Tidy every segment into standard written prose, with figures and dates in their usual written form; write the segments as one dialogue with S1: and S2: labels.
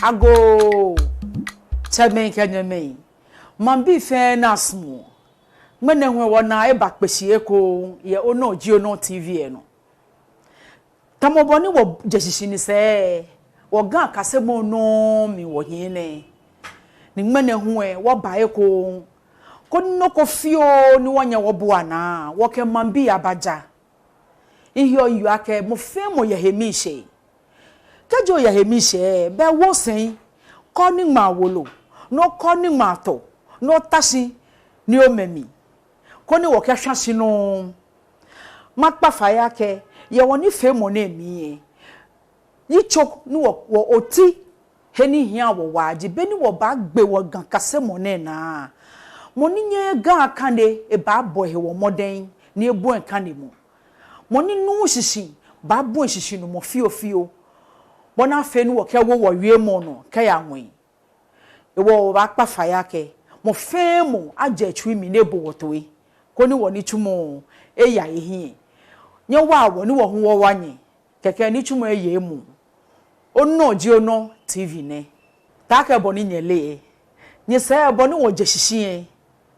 S1: ago teme kenyeme mambi fe na asmo mene hwe wona e bakpesie ko ye Onor Ji Onor TV no tamoboni wo jesisi ni se wo ga Kasemɔ no mi wo hine ni mene hwe wo bae ko no ko fio ni wonya wo boana wo ke mambi abaja ihio yu ake mo fe mo ye hemishe kejo ye hemishe be wo sen ko ni ma wolo no ko ni ma to no tashi ni o memi ko ni wo ke hwase no makpa faya ke ye woni fe mo na mi yi chok ni wo oti heni hia wo waji be ni wo ba gbe wo gan Kasemɔ na moni nye ga kande e ba bohe wo moden ni ebu enkane mu moni nu shishi ba bu shishi no mo fio bona fe nu wo ke wo wie mo no ke ya nwen e wo ba kpa faya ke mo fe mo aja twi mi nebo wotoe ko ni wo ni tumo e ya ehie nye wa wo ni wo ho wo wanye keke ni tumo e ye mu Onor Ji Onor TV ne ta ka bo ni nyele nye se bo ni wo je shishi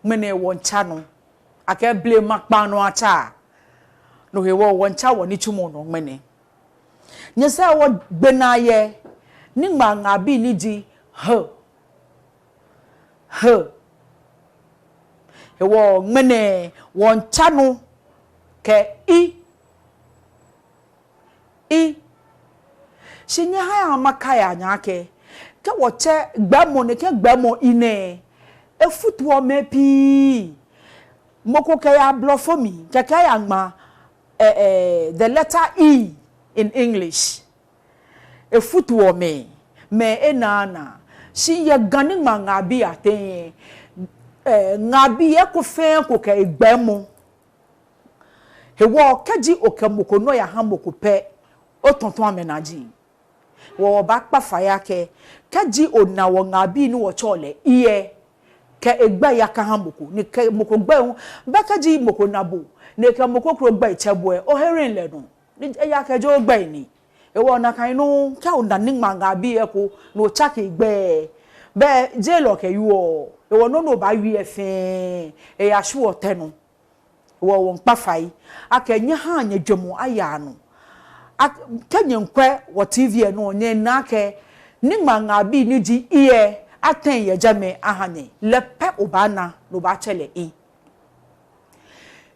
S1: mene won cha no aka ble makpa no acha no he won cha woni tumo no mene nye se wo gbena ye ni nga bi ni di he wo mene won cha no ke i shinya ha makaya nyake ke wo che gbamo ne ke gbamo ine efutuo mepi moko kaya blofo mi kaya ngma the letter E in English efutuo me enana si ye gani ma ngabi aten ngabi e ko fe ko ka egbemo hewo kaji okamoko no ya hamoko pe o tonton amenaji wo ba kpa faya ke kaji ona wo ngabi ni wo chole iye ke egba ya ka hamoko ni ke moko gba hu bakaji moko nabo ne ke moko kro gba icheboe o herin le no ni ya ke jo gba ni e wo na kan no ka onda ni manga bi e ko no chake gbe be je lo ke yu e wo no ba wi efe e ya hwe ote no wo won pafai akenye ha anya dwemo aya no kenye nkwe wo TV no nye na ke ni manga bi ni di iye aten ye jame ahane lepe obana no ba chele i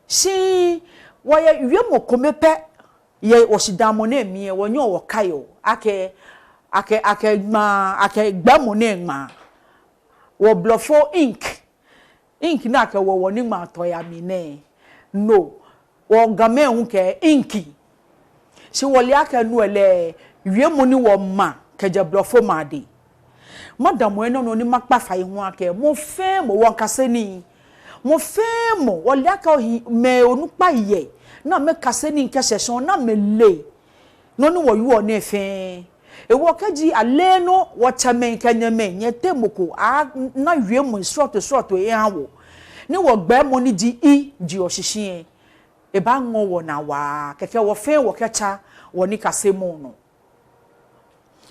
S1: si woye wiemo komepe ye osidamo na emi wonyo wo kayo ake gbamo na ma wo blofo ink na ke wo woni ma to ya mi ne no wo game hu ke inki si wole ake nu ele wiemo ni wo ma ke je blofo ma de madam eno no ni makpa fa ihu ake mo fe mo won kase ni mo fe mo wole aka me onu pa ye na me kase ni nke session na me le no ni wo yu na efe e wo kaji ale no wo chame kanya me nye temoko a na wie mo short e hawo ni wo gba mo ni di ohihie e ba ngo wo na wa keke wo fe wo kecha wo ni Kasemɔ no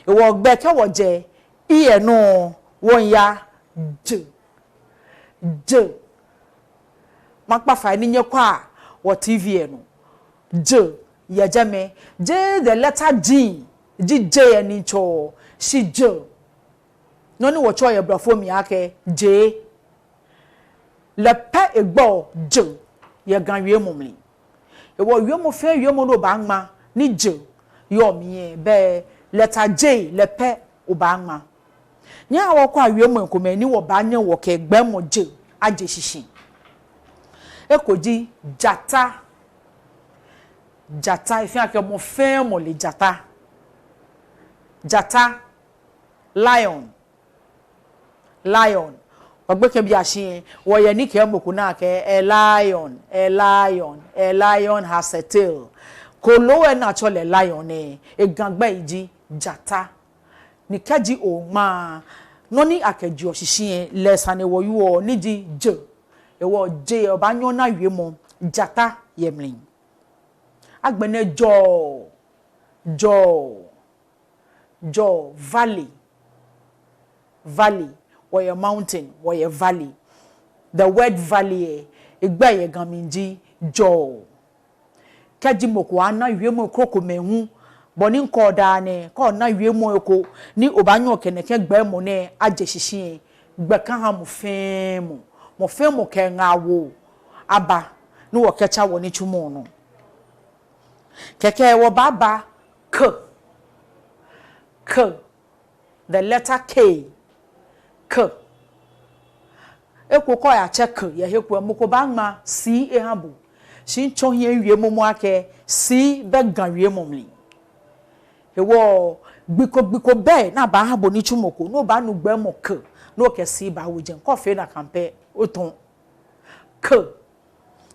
S1: e wo gba ke wo je iye no won ya je makpa fa ni nye kwa wo TV no je ya jame je the letter G je ni cho si je no ni wo cho ye brafo mi ake je le pa egbo je ye gan wie momli e wo wie mo fe wie mo no ba nma ni je yo mi be letter J le pa obangma nya wo kwa wie mo nkomani wo ba nya wo ke gbemo je aje shishi ekoji jata ifi ake mo fe mo le jata lion ogbe ke bi ahie wo ye ni ke moku na ke a lion has a tail ko lo e na chole lion e gangba iji jata ni kaji o ma no ni akeji ohihie lesane wo yu ni ji je e wo je obanyo na wie mo jata yemlin agbene jo valley valley or mountain or valley. The word valley igba ye gaminji jo. Kaji moko ana wiemo kroko mehu boni nko da ne ko na wiemo eko ni obanyo keneke gba mo ne aje hihie gba kan ha mo femu ke ngawo aba no wo kecha woni chumo no keke wo baba k the letter K k ekwo ya check ya hekwo moko ba ma C ehabu shin chohie wie momo ake C be gan wie momli ewo gbiko be na ba habo ni chumoko no ba nu gba mo k no ke C ba wojen ko fe na kampe oton k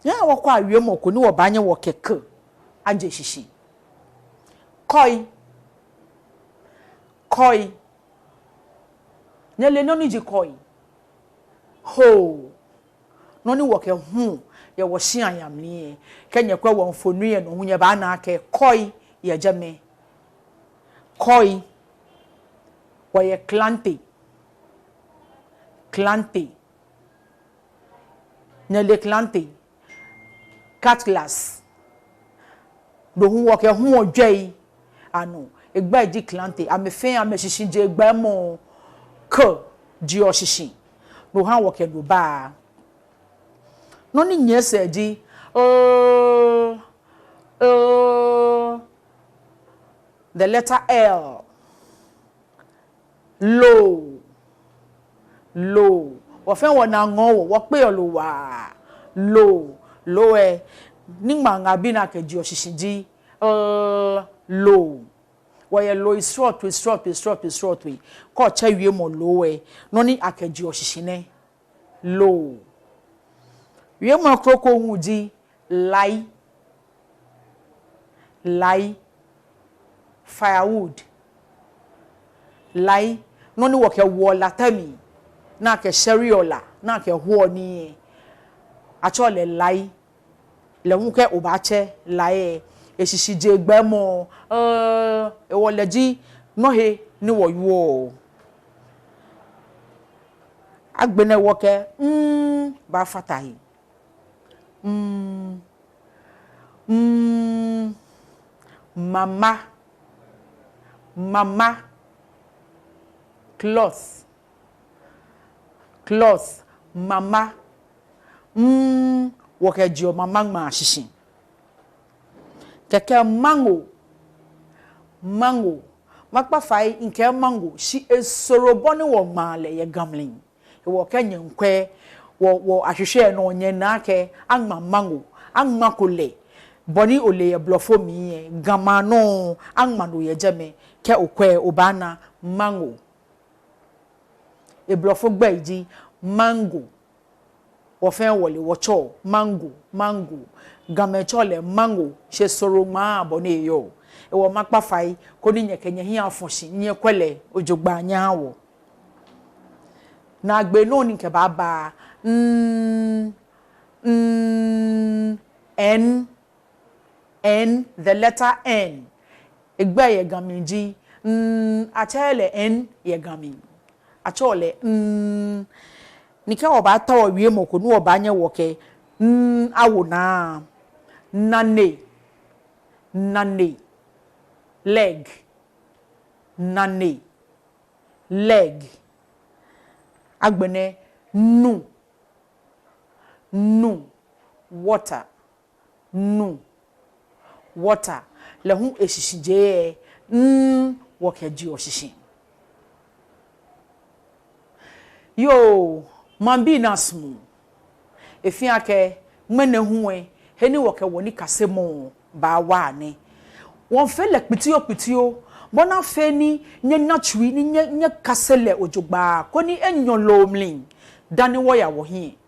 S1: ya wo kwa wie moko ni wo ba anye wo ke k anje shishi koi nyele no ni ji koi ho no ni wo ke hu ye wo hia yamni kenye kwa wo mfonu ye no hunye ba na ake koi ye jeme koi wo ye clantey nyele clantey cutlass do hu wo ke hu odwei ano egba di clantey amefen amehihie je egba mo k di ohihie no ha wo ke do ba no ni nyese di the letter L low wo fe wo na ngo wo pe olo wa low ni manga bi na ke di ohihie di low wo ye low is short we ko cha wie mo low no ni akaji ohihie ne low wie mo kroko hu di lie firewood lie no ni wo ke wo latami na ke sheriola na ke ho ni achole lie le hu ke obache lie eshisije gba mo ewo leji no he ni wo yo agbene wo ke ba fatahi mama cloth mama wo ke ji o mama ma shishin keke mango makpa fai nke mango shi esorobo ni wo male ye gamlin wo kenye nkwe wo ahwehwe no onye na ke anma mango anma kole boni ole ye blofo mi gama no anma no ye jeme ke okwe obana mango e blofo gba iji mango wo fe wole wo cho mango gama chole mango she soro ma boni yo e wo makpa fai ko ni nyekenye hi afonshi nye kwele ojogba anya wo na agbe no ni ke baba N the letter N egba ye gaminji achele N ye gamin achole nika oba ta o wie moko no oba anye woke awo na nane leg agbene nu water le hu eshisije woke ji oshishi yo mambi nasmu efi ake mene huwe heni woke woni Kasemɔ ba wa ne won fe le pitio bona fe ni nye natwi ni nye kasele ojogba ko ni enyolo mlin dani wo ya wo hi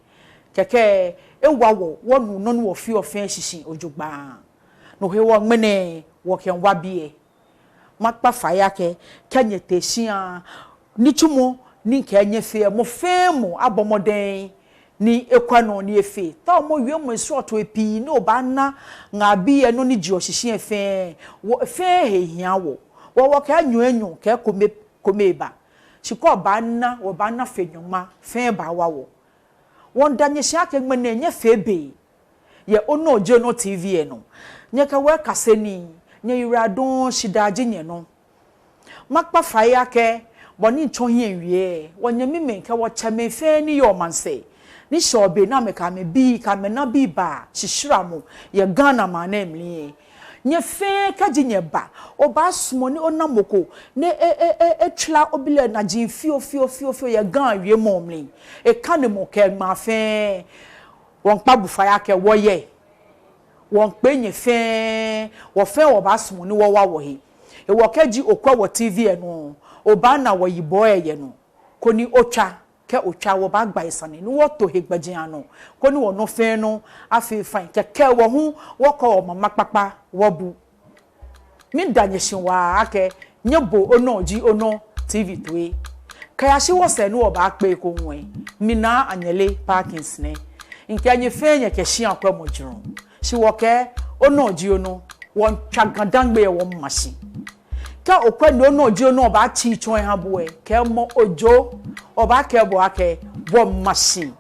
S1: keke ewawo wonu no no fi ofen shishi ojogba no he wo mene wo ken wa bie makpa faya ke kenye teshia ni chumo ni kenye fe mo femu abomoden ni ekwano ni efe ta mo wie mo so to epi no ba na nga bie no ni ji ohihie efe wo fe he hia wo ka anyu ke komeba chiko bana wo bana fenyoma fe ba wawo won danye sha ke ngme na enye febe ye Onor Ji Onor TV no nye ka we kaseni nye yuradon shidaje nye no makpa faya ke boni nchohie wie wonye mime ke wo chame fe ni yo manse ni shobe na me ka me bi ka me na bi ba shishira mo ye Ghana ma na emlie nye fe ka jinye ba oba sumo ni onamoko ne etla obile na jin fio ye Ghana wie momli e ka ne mo ke ma fe won pa bu faya ke wo ye won pe nye fe wo fe wo ba sumo ni wo wa wo he e wo ka ji okwa wo TV eno oba na wo yibo eye no koni otwa ke otwa wo ba gba isane ni wo to hegbajian no koni wo no fe no afi fine ke wo hu wo ko mama papa wo bu mi danye shinwa ake nyebo Onor Ji Onor TV twe kaya shi wo se no wo ba pe ko nwe Dina Naa Anyele Parkins ne nke anye fe nye ke shi akwa mojiro shi wo ke Onor Ji Onor won twagandangbe wo machine ka okwa no Onor Ji Onor ba chi chon ha boe ke mo ojo oba ke bo ake bo machine